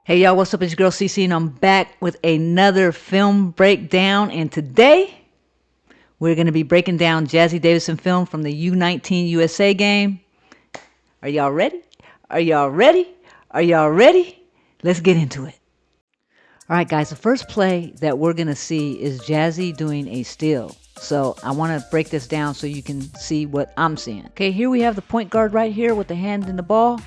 Hey y'all, what's up? It's your girl CC and I'm back with another film breakdown, and today we're going to be breaking down Jazzy Davidson film from the U19 USA game. Are y'all ready? Are y'all ready? Are y'all ready? Let's get into it. Alright guys, the first play that we're going to see is Jazzy doing a steal. So I want to break this down so you can see what I'm seeing. Okay, here we have the point guard right here with the hand in the ball.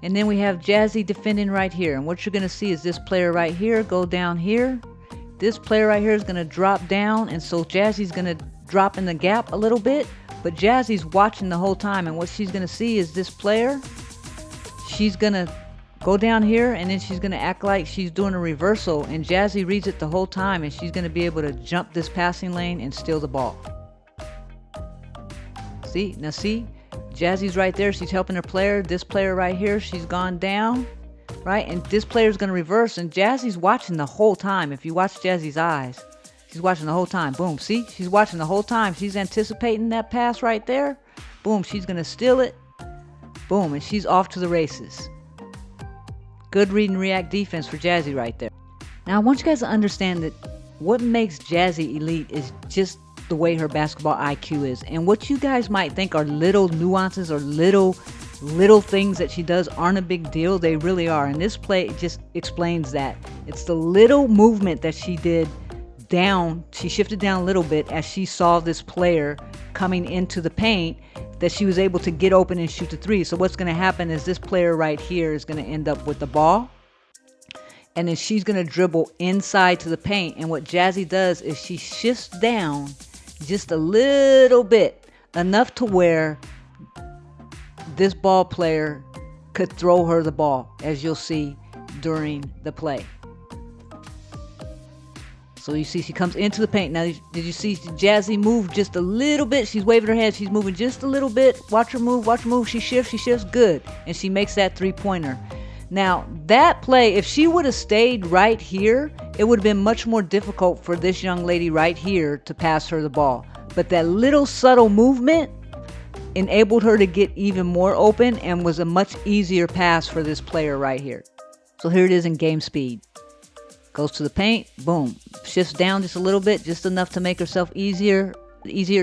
And then we have Jazzy defending right here. And what you're going to see is this player right here go down here. This player right here is going to drop down. And so Jazzy's going to drop in the gap a little bit. But Jazzy's watching the whole time. And what she's going to see is this player. She's going to go down here. And then she's going to act like she's doing a reversal. And Jazzy reads it the whole time. And she's going to be able to jump this passing lane and steal the ball. See? Now see? Jazzy's right there. She's helping her player. This player right here, she's gone down, right? And this player's going to reverse, and Jazzy's watching the whole time. If you watch Jazzy's eyes, she's watching the whole time. Boom. See? She's watching the whole time. She's anticipating that pass right there. Boom. She's going to steal it. Boom. And she's off to the races. Good read and react defense for Jazzy right there. Now, I want you guys to understand that what makes Jazzy elite is just the way her basketball IQ is. And what you guys might think are little nuances or little things that she does aren't a big deal, they really are. And this play just explains that. It's the little movement that she did down. She shifted down a little bit as she saw this player coming into the paint, that she was able to get open and shoot the three. So what's going to happen is this player right here is going to end up with the ball. And then she's going to dribble inside to the paint. And what Jazzy does is she shifts down just a little bit, enough to where this ball player could throw her the ball, as you'll see during the play. So you see she comes into the paint. Now, did you see Jazzy move just a little bit? She's waving her head. She's moving just a little bit. Watch her move. Watch her move. She shifts. Good. And she makes that three-pointer. Now, that play, if she would have stayed right here, it would have been much more difficult for this young lady right here to pass her the ball. But that little subtle movement enabled her to get even more open and was a much easier pass for this player right here. So here it is in game speed. Goes to the paint, boom. Shifts down just a little bit, just enough to make herself easier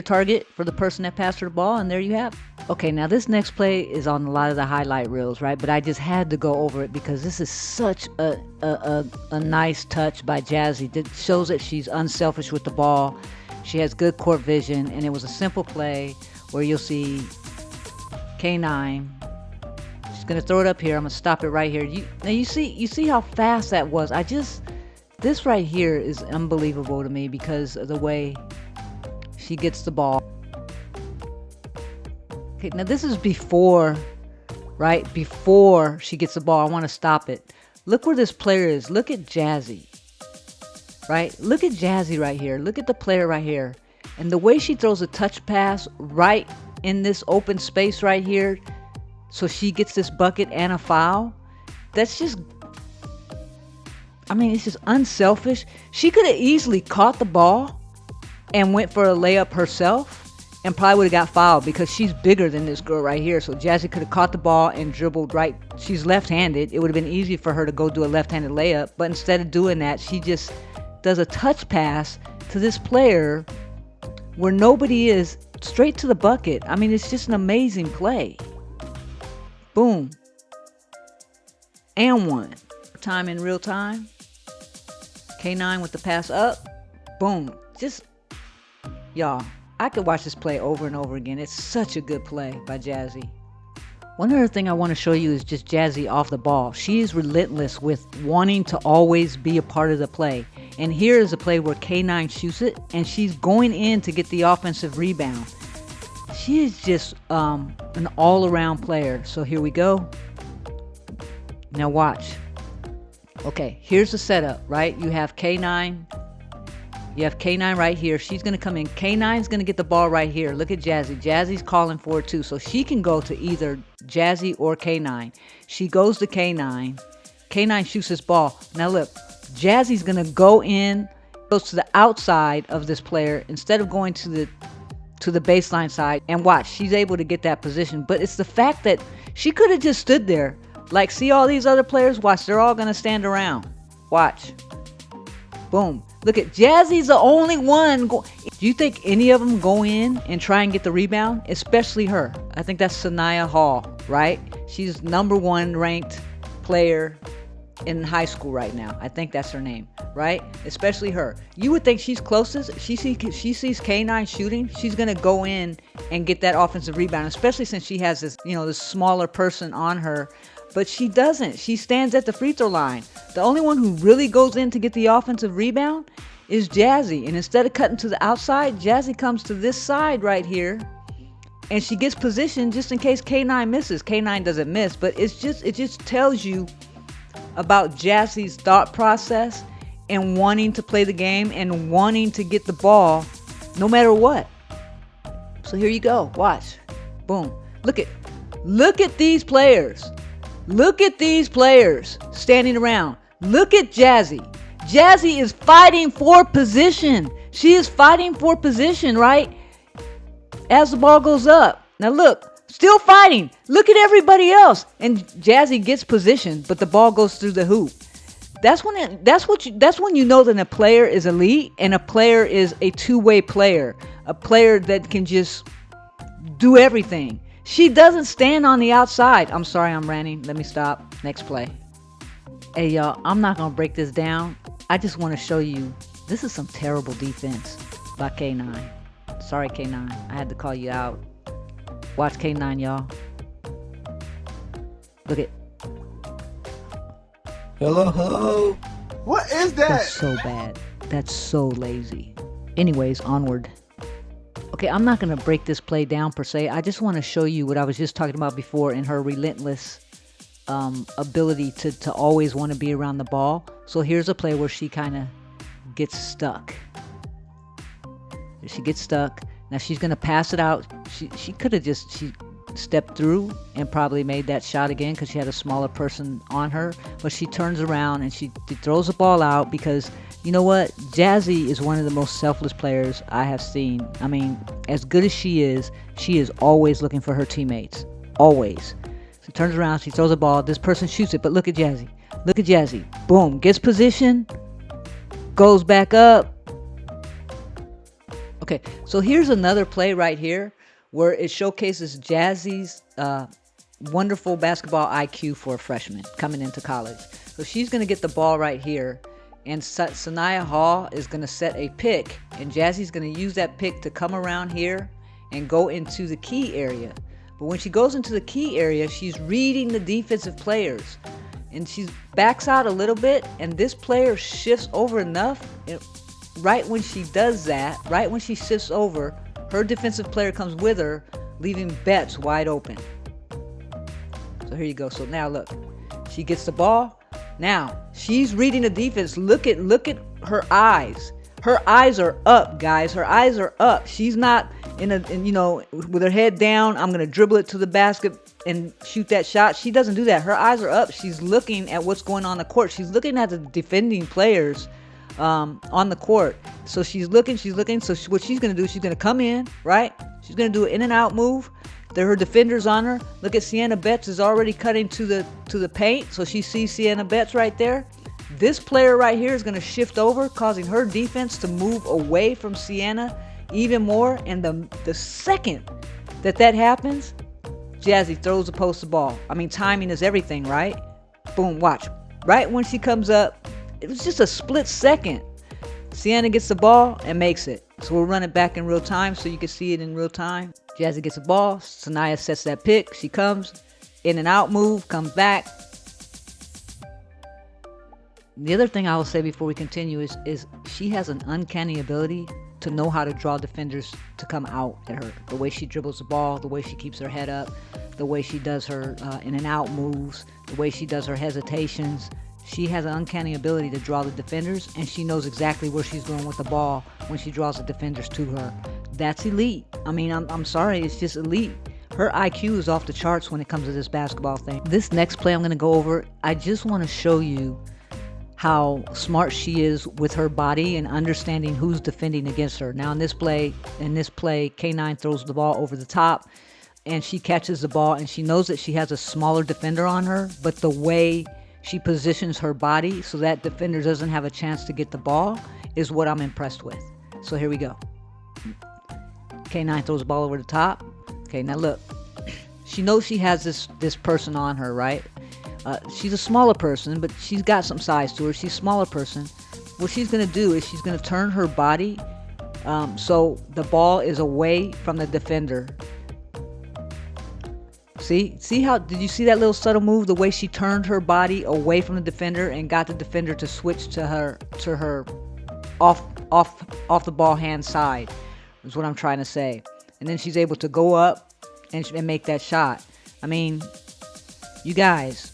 target for the person that passed her the ball, and there you have it. Okay, now this next play is on a lot of the highlight reels, right? But I just had to go over it because this is such a nice touch by Jazzy. It shows that she's unselfish with the ball. She has good court vision, and it was a simple play where you'll see K9. She's gonna throw it up here. I'm gonna stop it right here. Now you see how fast that was. This right here is unbelievable to me because of the way she gets the ball. Okay, now this is before, right? Before she gets the ball. I want to stop it. Look where this player is. Look at Jazzy, right? Look at Jazzy right here. Look at the player right here. And the way she throws a touch pass right in this open space right here, so she gets this bucket and a foul. That's just, I mean, it's just unselfish. She could have easily caught the ball and went for a layup herself and probably would have got fouled because she's bigger than this girl right here. So Jazzy could have caught the ball and dribbled right. She's left-handed. It would have been easy for her to go do a left-handed layup. But instead of doing that, she just does a touch pass to this player where nobody is, straight to the bucket. I mean, it's just an amazing play. Boom. And one. Time in real time. K9 with the pass up. Boom. Just, y'all, I could watch this play over and over again. It's such a good play by Jazzy. One other thing I want to show you is just Jazzy off the ball. She is relentless with wanting to always be a part of the play. And here is a play where K9 shoots it, and she's going in to get the offensive rebound. She is just an all-around player. So here we go. Now watch. Okay, here's the setup, right? You have K9. You have K9 right here. She's going to come in. K9's going to get the ball right here. Look at Jazzy. Jazzy's calling for it too. So she can go to either Jazzy or K9. She goes to K9. K9 shoots this ball. Now look, Jazzy's going to go in, goes to the outside of this player instead of going to the baseline side. And watch, she's able to get that position. But it's the fact that she could have just stood there. Like, see all these other players? Watch, they're all going to stand around. Watch. Boom. Look at Jazzy's the only one. Do you think any of them go in and try and get the rebound? Especially her. I think that's Sanaya Hall, right? She's #1 ranked player in high school right now. I think that's her name, right? Especially her. You would think she's closest. She sees K9 shooting. She's going to go in and get that offensive rebound, especially since she has this, this smaller person on her. But she doesn't. She stands at the free throw line. The only one who really goes in to get the offensive rebound is Jazzy. And instead of cutting to the outside, Jazzy comes to this side right here. And she gets positioned just in case K9 misses. K9 doesn't miss, but it just tells you about Jazzy's thought process and wanting to play the game and wanting to get the ball no matter what. So here you go. Watch. Boom. Look at these players. Look at these players standing around. Look at Jazzy. Jazzy is fighting for position. She is fighting for position, right? As the ball goes up. Now look, still fighting. Look at everybody else. And Jazzy gets position, but the ball goes through the hoop. That's when you know that a player is elite and a player is a two-way player. A player that can just do everything. She doesn't stand on the outside. I'm sorry, I'm ranting. Let me stop. Next play. Hey, y'all, I'm not going to break this down. I just want to show you, this is some terrible defense by K9. Sorry, K9. I had to call you out. Watch K9, y'all. Look at. Hello. What is that? That's so bad. That's so lazy. Anyways, onward. Okay, I'm not going to break this play down per se. I just want to show you what I was just talking about before in her relentless ability to always want to be around the ball. So here's a play where she kind of gets stuck. She gets stuck. Now she's going to pass it out. She could have she stepped through and probably made that shot again because she had a smaller person on her. But she turns around and she throws the ball out because, you know what? Jazzy is one of the most selfless players I have seen. I mean, as good as she is always looking for her teammates. Always. She turns around, she throws the ball. This person shoots it, but look at Jazzy. Look at Jazzy. Boom. Gets position. Goes back up. Okay, so here's another play right here where it showcases Jazzy's wonderful basketball IQ for a freshman coming into college. So she's going to get the ball right here, and Sanaya Hall is going to set a pick, and Jazzy's going to use that pick to come around here and go into the key area. But when she goes into the key area, she's reading the defensive players, and she backs out a little bit, and this player shifts over enough. Right when she does that, right when she shifts over, her defensive player comes with her, leaving Betts wide open. So here you go. So now look, she gets the ball. Now she's reading the defense. Look at her eyes. Her eyes are up, guys. Her eyes are up. She's not with her head down. I'm gonna dribble it to the basket and shoot that shot. She doesn't do that. Her eyes are up. She's looking at what's going on the court. She's looking at the defending players on the court. So she's looking. So what she's going to do, she's going to come in, right? She's going to do an in and out move. There her defenders on her. Look at Sienna Betts is already cutting to the paint. So she sees Sienna Betts right there. This player right here is going to shift over, causing her defense to move away from Sienna even more. And the second that happens, Jazzy throws the post ball. I mean, timing is everything, right? Boom, watch. Right when she comes up, it was just a split second. Sienna gets the ball and makes it. So we'll run it back in real time so you can see it in real time. Jazzy gets the ball. Sanaya sets that pick. She comes. In and out move. Comes back. The other thing I will say before we continue is she has an uncanny ability to know how to draw defenders to come out at her. The way she dribbles the ball. The way she keeps her head up. The way she does her in and out moves. The way she does her hesitations. She has an uncanny ability to draw the defenders, and she knows exactly where she's going with the ball when she draws the defenders to her. That's elite. I mean, I'm sorry, it's just elite. Her IQ is off the charts when it comes to this basketball thing. This next play I'm going to go over, I just want to show you how smart she is with her body and understanding who's defending against her. Now in this play, K9 throws the ball over the top. and she catches the ball, and she knows that she has a smaller defender on her, but the way she positions her body so that defender doesn't have a chance to get the ball is what I'm impressed with. So here we go. K9 throws the ball over the top. Okay, now look. She knows she has this person on her, right? She's a smaller person, but she's got some size to her. She's a smaller person. What she's going to do is she's going to turn her body so the ball is away from the defender. See how, did you see that little subtle move? The way she turned her body away from the defender and got the defender to switch to her off the ball hand side, is what I'm trying to say. And then she's able to go up and make that shot. I mean, you guys,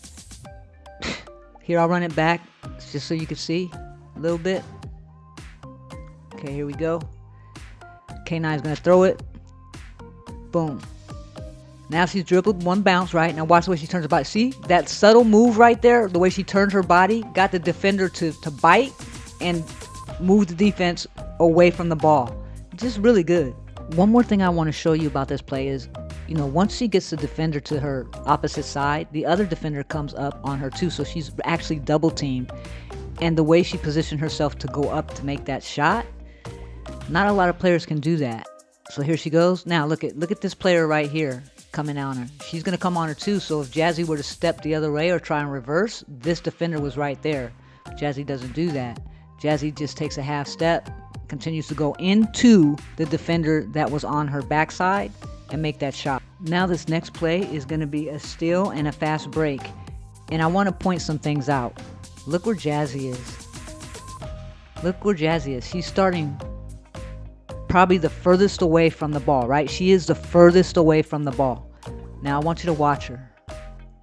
here, I'll run it back just so you can see a little bit. Okay, here we go. K9 is going to throw it. Boom. Now she's dribbled one bounce, right? Now watch the way she turns her body. See that subtle move right there? The way she turned her body, got the defender to bite and move the defense away from the ball. Just really good. One more thing I want to show you about this play is, you know, once she gets the defender to her opposite side, the other defender comes up on her too. So she's actually double teamed. And the way she positioned herself to go up to make that shot, not a lot of players can do that. So here she goes. Now look at this player right here coming on her. She's going to come on her too. So if Jazzy were to step the other way or try and reverse, this defender was right there. Jazzy doesn't do that. Jazzy just takes a half step, continues to go into the defender that was on her backside and make that shot. Now this next play is going to be a steal and a fast break. And I want to point some things out. Look where Jazzy is. Look where Jazzy is. She's starting probably the furthest away from the ball, right? She is the furthest away from the ball. Now I want you to watch her.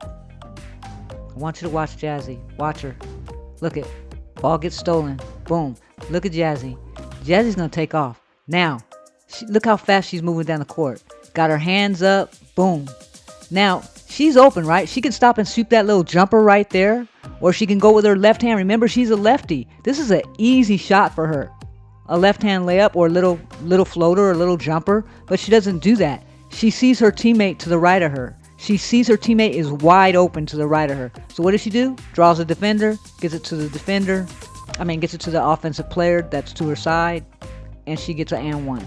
I want you to watch Jazzy. Watch her. Look it. Ball gets stolen. Boom. Look at Jazzy. Jazzy's going to take off. Now, look how fast she's moving down the court. Got her hands up. Boom. Now, she's open, right? She can stop and shoot that little jumper right there. Or she can go with her left hand. Remember, she's a lefty. This is an easy shot for her. A left-hand layup or a little floater or a little jumper. But she doesn't do that. She sees her teammate to the right of her. She sees her teammate is wide open to the right of her. So what does she do? Draws a defender. Gets it to the defender. Gets it to the offensive player that's to her side. And she gets an and one.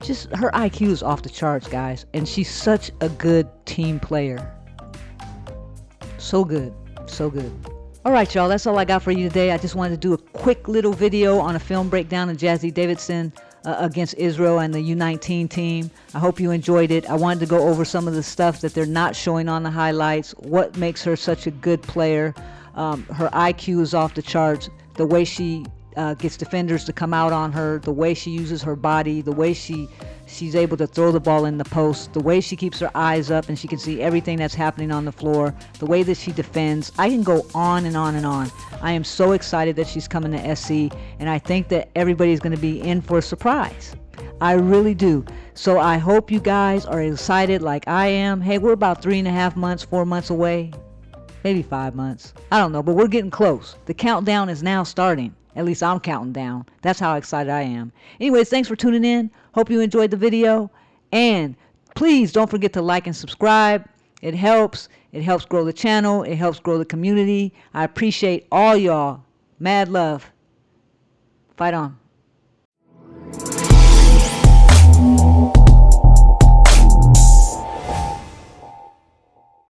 Just her IQ is off the charts, guys. And she's such a good team player. So good. So good. All right, y'all. That's all I got for you today. I just wanted to do a quick little video on a film breakdown of Jazzy Davidson against Israel and the U19 team. I hope you enjoyed it. I wanted to go over some of the stuff that they're not showing on the highlights. What makes her such a good player. Her IQ is off the charts. The way she gets defenders to come out on her, the way she uses her body, the way she's able to throw the ball in the post, the way she keeps her eyes up and she can see everything that's happening on the floor, the way that she defends. I can go on and on and on. I am so excited that she's coming to SC, and I think that everybody's going to be in for a surprise. I really do. So I hope you guys are excited like I am. Hey, we're about 3.5 months, 4 months away. Maybe 5 months. I don't know, but we're getting close. The countdown is now starting. At least I'm counting down. That's how excited I am. Anyways, thanks for tuning in. Hope you enjoyed the video. And please don't forget to like and subscribe. It helps. It helps grow the channel. It helps grow the community. I appreciate all y'all. Mad love. Fight on.